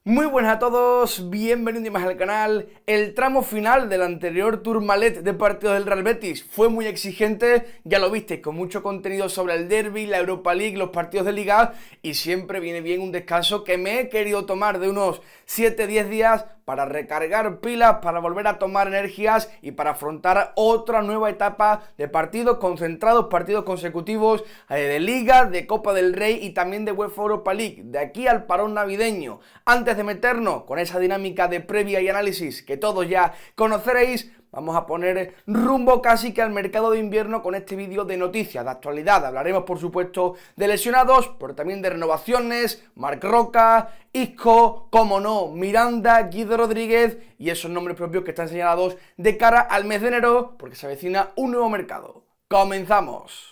Muy buenas a todos, bienvenidos más al canal. El tramo final del anterior Tourmalet de partidos del Real Betis fue muy exigente, ya lo visteis, con mucho contenido sobre el derbi, la Europa League, los partidos de Liga, y siempre viene bien un descanso que me he querido tomar de unos 7-10 días para recargar pilas, para volver a tomar energías y para afrontar otra nueva etapa de partidos concentrados, partidos consecutivos de Liga, de Copa del Rey y también de UEFA Europa League, de aquí al parón navideño. Antes de meternos con esa dinámica de previa y análisis que todos ya conoceréis, vamos a poner rumbo casi que al mercado de invierno con este vídeo de noticias, de actualidad. Hablaremos, por supuesto, de lesionados, pero también de renovaciones, Marc Roca, Isco, como no, Miranda, Guido Rodríguez y esos nombres propios que están señalados de cara al mes de enero, porque se avecina un nuevo mercado. ¡Comenzamos!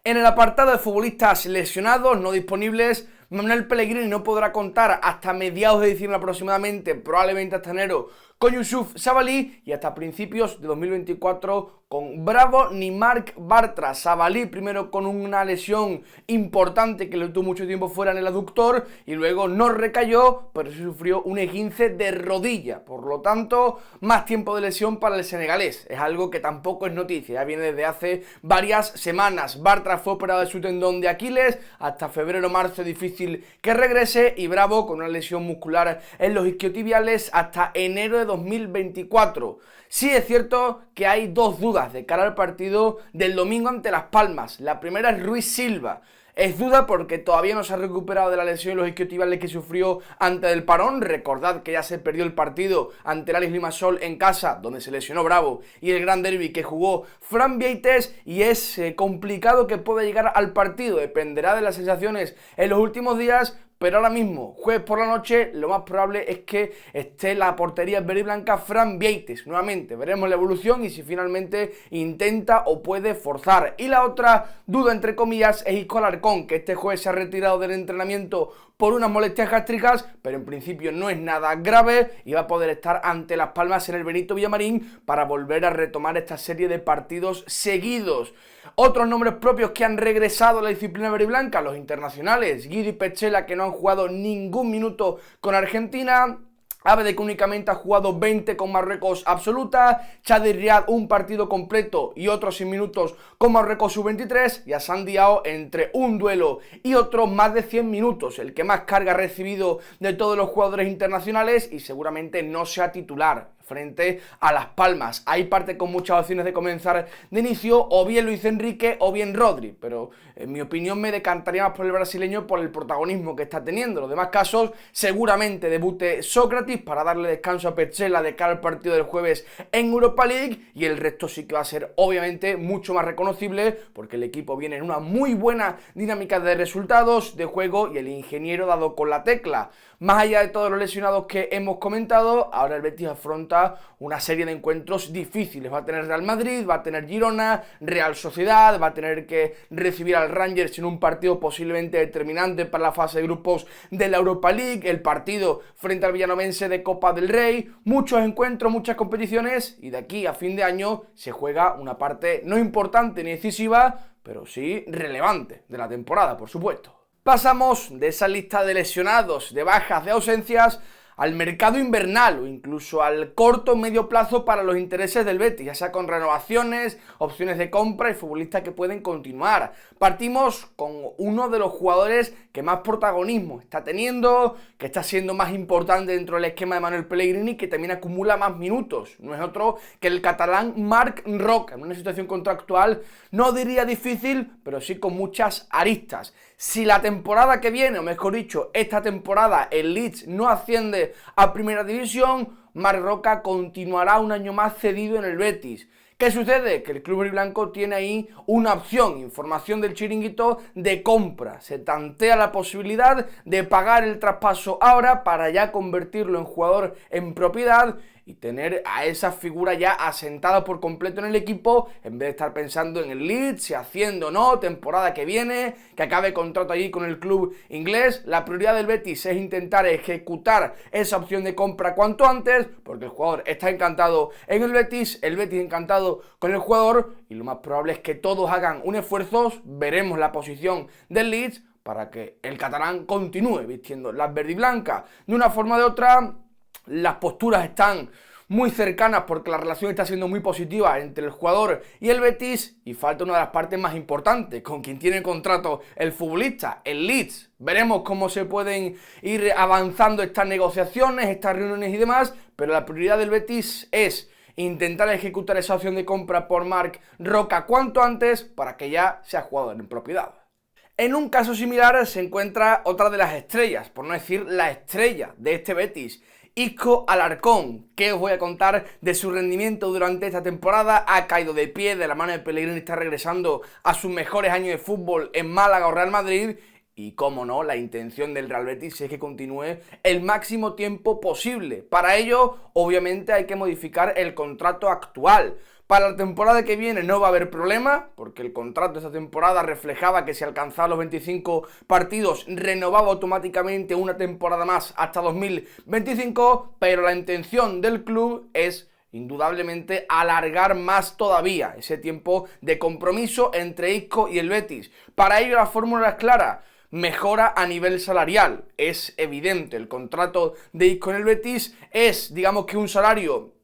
En el apartado de futbolistas lesionados, no disponibles, Manuel Pellegrini no podrá contar hasta mediados de diciembre aproximadamente, probablemente hasta enero, con Youssouf Sabaly y hasta principios de 2024 con Bravo ni Marc Bartra. Sabaly primero con una lesión importante que le tuvo mucho tiempo fuera en el aductor y luego no recayó, pero sí sufrió un esguince de rodilla. Por lo tanto, más tiempo de lesión para el senegalés. Es algo que tampoco es noticia, ya viene desde hace varias semanas. Bartra fue operado de su tendón de Aquiles, hasta febrero-marzo difícil que regrese, y Bravo con una lesión muscular en los isquiotibiales hasta enero de 2024. Sí es cierto que hay dos dudas de cara al partido del domingo ante Las Palmas. La primera es Ruiz Silva. Es duda porque todavía no se ha recuperado de la lesión en los isquiotibiales que sufrió antes del parón. Recordad que ya se perdió el partido ante el Aris Limassol en casa, donde se lesionó Bravo, y el gran derbi que jugó Fran Vieites, y es complicado que pueda llegar al partido. Dependerá de las sensaciones en los últimos días, pero ahora mismo, jueves por la noche, lo más probable es que esté la portería verde y blanca Fran Vieites. Nuevamente, veremos la evolución y si finalmente intenta o puede forzar. Y la otra duda, entre comillas, es Isco Alarcón, que este jueves se ha retirado del entrenamiento por unas molestias gástricas, pero en principio no es nada grave y va a poder estar ante Las Palmas en el Benito Villamarín para volver a retomar esta serie de partidos seguidos. Otros nombres propios que han regresado a la disciplina verde y blanca, los internacionales, Guido y Petzela, que no han jugado ningún minuto con Argentina, Abde, que únicamente ha jugado 20 con Marruecos absoluta, Chadi Riad un partido completo y otros 100 minutos con Marruecos sub-23, y a Sandy Ao entre un duelo y otro más de 100 minutos, el que más carga ha recibido de todos los jugadores internacionales y seguramente no sea titular frente a Las Palmas. Hay parte con muchas opciones de comenzar de inicio, o bien Luis Enrique o bien Rodri, pero en mi opinión me decantaría más por el brasileño por el protagonismo que está teniendo. Los demás casos, seguramente debute Sócrates para darle descanso a Petzela de cara al partido del jueves en Europa League, y el resto sí que va a ser obviamente mucho más reconocible porque el equipo viene en una muy buena dinámica de resultados, de juego, y el ingeniero dado con la tecla. Más allá de todos los lesionados que hemos comentado, ahora el Betis afronta una serie de encuentros difíciles. Va a tener Real Madrid, va a tener Girona, Real Sociedad, va a tener que recibir al Rangers en un partido posiblemente determinante para la fase de grupos de la Europa League, el partido frente al Villanovense de Copa del Rey, muchos encuentros, muchas competiciones, y de aquí a fin de año se juega una parte no importante ni decisiva, pero sí relevante de la temporada, por supuesto. Pasamos de esa lista de lesionados, de bajas, de ausencias, al mercado invernal o incluso al corto o medio plazo para los intereses del Betis, ya sea con renovaciones, opciones de compra y futbolistas que pueden continuar. Partimos con uno de los jugadores que más protagonismo está teniendo, que está siendo más importante dentro del esquema de Manuel Pellegrini, que también acumula más minutos. No es otro que el catalán Marc Roca, en una situación contractual, no diría difícil, pero sí con muchas aristas. Si la temporada que viene, o mejor dicho, esta temporada, el Leeds no asciende a Primera División, Marc Roca continuará un año más cedido en el Betis. ¿Qué sucede? Que el club blanco tiene ahí una opción, información del chiringuito, de compra. Se tantea la posibilidad de pagar el traspaso ahora para ya convertirlo en jugador en propiedad y tener a esa figura ya asentada por completo en el equipo, en vez de estar pensando en el Leeds, si haciendo o no, temporada que viene, que acabe contrato allí con el club inglés. La prioridad del Betis es intentar ejecutar esa opción de compra cuanto antes, porque el jugador está encantado en el Betis encantado con el jugador, y lo más probable es que todos hagan un esfuerzo. Veremos la posición del Leeds para que el catalán continúe vistiendo las verde y blancas. De una forma o de otra, las posturas están muy cercanas porque la relación está siendo muy positiva entre el jugador y el Betis, y falta una de las partes más importantes, con quien tiene contrato el futbolista, el Leeds. Veremos cómo se pueden ir avanzando estas negociaciones, estas reuniones y demás, pero la prioridad del Betis es intentar ejecutar esa opción de compra por Marc Roca cuanto antes para que ya sea jugador en propiedad. En un caso similar se encuentra otra de las estrellas, por no decir la estrella de este Betis, Isco Alarcón. ¿Qué os voy a contar de su rendimiento durante esta temporada? Ha caído de pie de la mano de Pellegrini, está regresando a sus mejores años de fútbol en Málaga o Real Madrid. Y cómo no, la intención del Real Betis es que continúe el máximo tiempo posible. Para ello, obviamente, hay que modificar el contrato actual. Para la temporada que viene no va a haber problema, porque el contrato de esta temporada reflejaba que si alcanzaba los 25 partidos renovaba automáticamente una temporada más hasta 2025, pero la intención del club es indudablemente alargar más todavía ese tiempo de compromiso entre Isco y el Betis. Para ello la fórmula es clara: mejora a nivel salarial. Es evidente, el contrato de Isco en el Betis es, digamos que un salario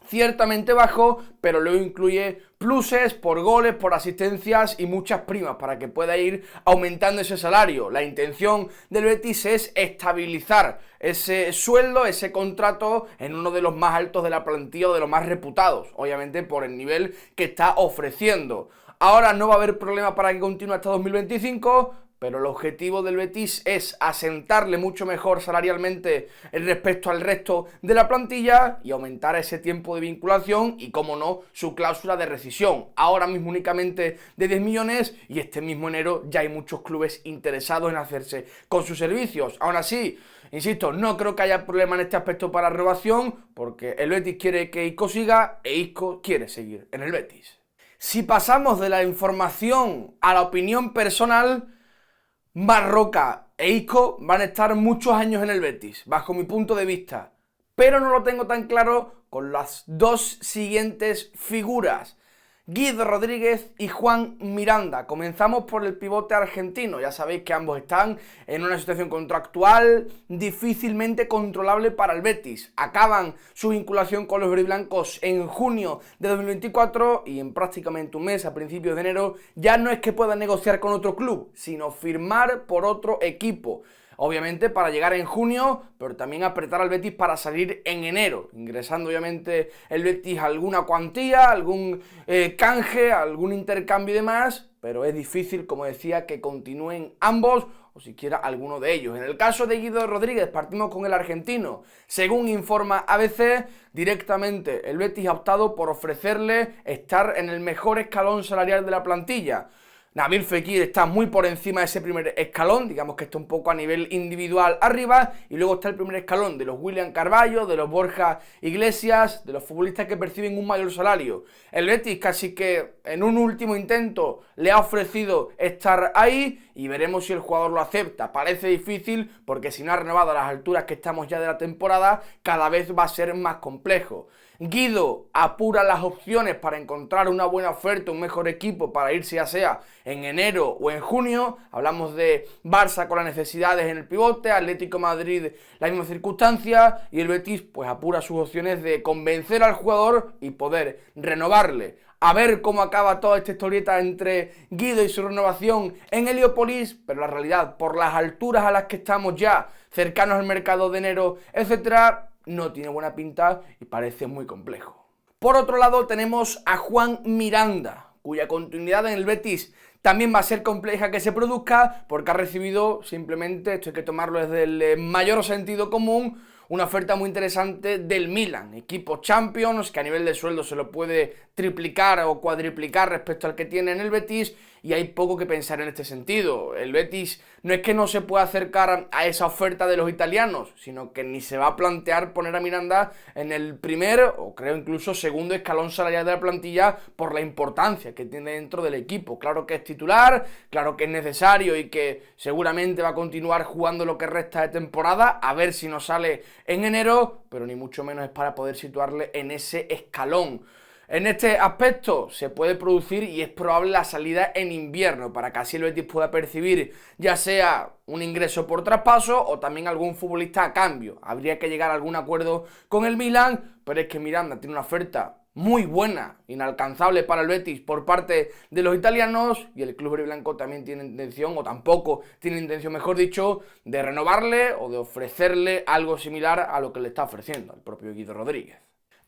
ciertamente bajo, pero luego incluye pluses por goles, por asistencias y muchas primas para que pueda ir aumentando ese salario. La intención del Betis es estabilizar ese sueldo, ese contrato en uno de los más altos de la plantilla o de los más reputados, obviamente por el nivel que está ofreciendo. Ahora no va a haber problema para que continúe hasta 2025, pero el objetivo del Betis es asentarle mucho mejor salarialmente respecto al resto de la plantilla y aumentar ese tiempo de vinculación y, como no, su cláusula de rescisión. Ahora mismo únicamente de 10 millones y este mismo enero ya hay muchos clubes interesados en hacerse con sus servicios. Aún así, insisto, no creo que haya problema en este aspecto para renovación, porque el Betis quiere que Isco siga e Isco quiere seguir en el Betis. Si pasamos de la información a la opinión personal, Marc Roca e Isco van a estar muchos años en el Betis, bajo mi punto de vista, pero no lo tengo tan claro con las dos siguientes figuras: Guido Rodríguez y Juan Miranda. Comenzamos por el pivote argentino. Ya sabéis que ambos están en una situación contractual difícilmente controlable para el Betis. Acaban su vinculación con los verdiblancos en junio de 2024 y en prácticamente un mes, a principios de enero, ya no es que puedan negociar con otro club, sino firmar por otro equipo. Obviamente para llegar en junio, pero también apretar al Betis para salir en enero, ingresando obviamente el Betis alguna cuantía, algún canje, algún intercambio y demás, pero es difícil, como decía, que continúen ambos o siquiera alguno de ellos. En el caso de Guido Rodríguez, partimos con el argentino. Según informa ABC, directamente el Betis ha optado por ofrecerle estar en el mejor escalón salarial de la plantilla. Nabil Fekir está muy por encima de ese primer escalón, digamos que está un poco a nivel individual arriba, y luego está el primer escalón de los William Carvalho, de los Borja Iglesias, de los futbolistas que perciben un mayor salario. El Betis casi que en un último intento le ha ofrecido estar ahí y veremos si el jugador lo acepta. Parece difícil porque si no ha renovado a las alturas que estamos ya de la temporada, cada vez va a ser más complejo. Guido apura las opciones para encontrar una buena oferta, un mejor equipo para irse ya sea en enero o en junio. Hablamos de Barça con las necesidades en el pivote, Atlético de Madrid la misma circunstancia, y el Betis pues apura sus opciones de convencer al jugador y poder renovarle. A ver cómo acaba toda esta historieta entre Guido y su renovación en Heliópolis, pero la realidad, por las alturas a las que estamos ya, cercanos al mercado de enero, etcétera, no tiene buena pinta y parece muy complejo. Por otro lado tenemos a Juan Miranda, cuya continuidad en el Betis también va a ser compleja que se produzca porque ha recibido simplemente, esto hay que tomarlo desde el mayor sentido común, una oferta muy interesante del Milan, equipo Champions, que a nivel de sueldo se lo puede triplicar o cuadriplicar respecto al que tiene en el Betis, y hay poco que pensar en este sentido. El Betis no es que no se pueda acercar a esa oferta de los italianos, sino que ni se va a plantear poner a Miranda en el primer, o creo incluso segundo escalón salarial de la plantilla por la importancia que tiene dentro del equipo. Claro que es titular, claro que es necesario y que seguramente va a continuar jugando lo que resta de temporada, a ver si nos sale en enero, pero ni mucho menos es para poder situarle en ese escalón. En este aspecto se puede producir y es probable la salida en invierno para que así el Betis pueda percibir ya sea un ingreso por traspaso o también algún futbolista a cambio. Habría que llegar a algún acuerdo con el Milan, pero es que Miranda tiene una oferta muy buena, inalcanzable para el Betis por parte de los italianos, y el club blanco también tiene intención, o tampoco tiene intención, mejor dicho, de renovarle o de ofrecerle algo similar a lo que le está ofreciendo el propio Guido Rodríguez.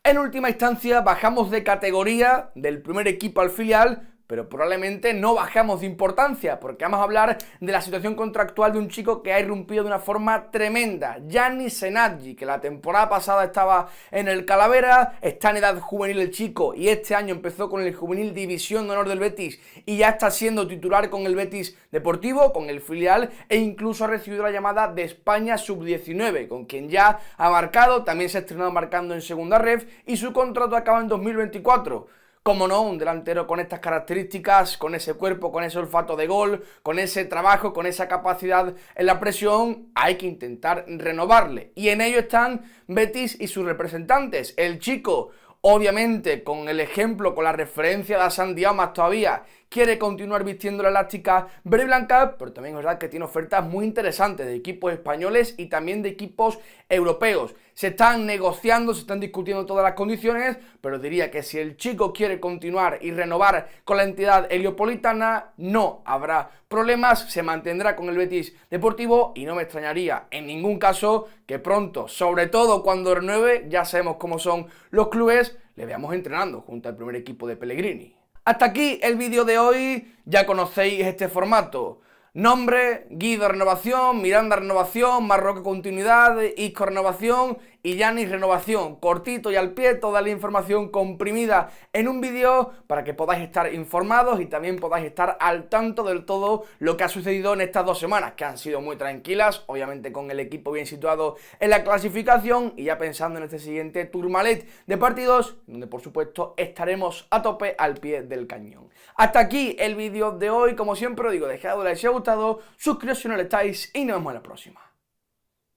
En última instancia bajamos de categoría del primer equipo al filial, pero probablemente no bajamos de importancia, porque vamos a hablar de la situación contractual de un chico que ha irrumpido de una forma tremenda, Gianni Senadji, que la temporada pasada estaba en el Calavera, está en edad juvenil el chico y este año empezó con el juvenil División de Honor del Betis y ya está siendo titular con el Betis Deportivo, con el filial, e incluso ha recibido la llamada de España Sub-19, con quien ya ha marcado, también se ha estrenado marcando en segunda ref y su contrato acaba en 2024. Como no, un delantero con estas características, con ese cuerpo, con ese olfato de gol, con ese trabajo, con esa capacidad en la presión, hay que intentar renovarle. Y en ello están Betis y sus representantes. El chico, obviamente, con el ejemplo, con la referencia de Hassan Diamas todavía, quiere continuar vistiendo la elástica verde y blanca, pero también es verdad que tiene ofertas muy interesantes de equipos españoles y también de equipos europeos. Se están negociando, se están discutiendo todas las condiciones, pero diría que si el chico quiere continuar y renovar con la entidad heliopolitana, no habrá problemas, se mantendrá con el Betis Deportivo y no me extrañaría en ningún caso que pronto, sobre todo cuando renueve, ya sabemos cómo son los clubes, le veamos entrenando junto al primer equipo de Pellegrini. Hasta aquí el vídeo de hoy, ya conocéis este formato. Nombre, Guido renovación, Miranda renovación, Marroque continuidad, Isco renovación y Gianni renovación. Cortito y al pie, toda la información comprimida en un vídeo para que podáis estar informados y también podáis estar al tanto de todo lo que ha sucedido en estas 2 semanas, que han sido muy tranquilas, obviamente con el equipo bien situado en la clasificación y ya pensando en este siguiente Tourmalet de partidos, donde por supuesto estaremos a tope al pie del cañón. Hasta aquí el vídeo de hoy, como siempre os digo, dejad like si os ha gustado, suscribiros si no lo estáis y nos vemos en la próxima.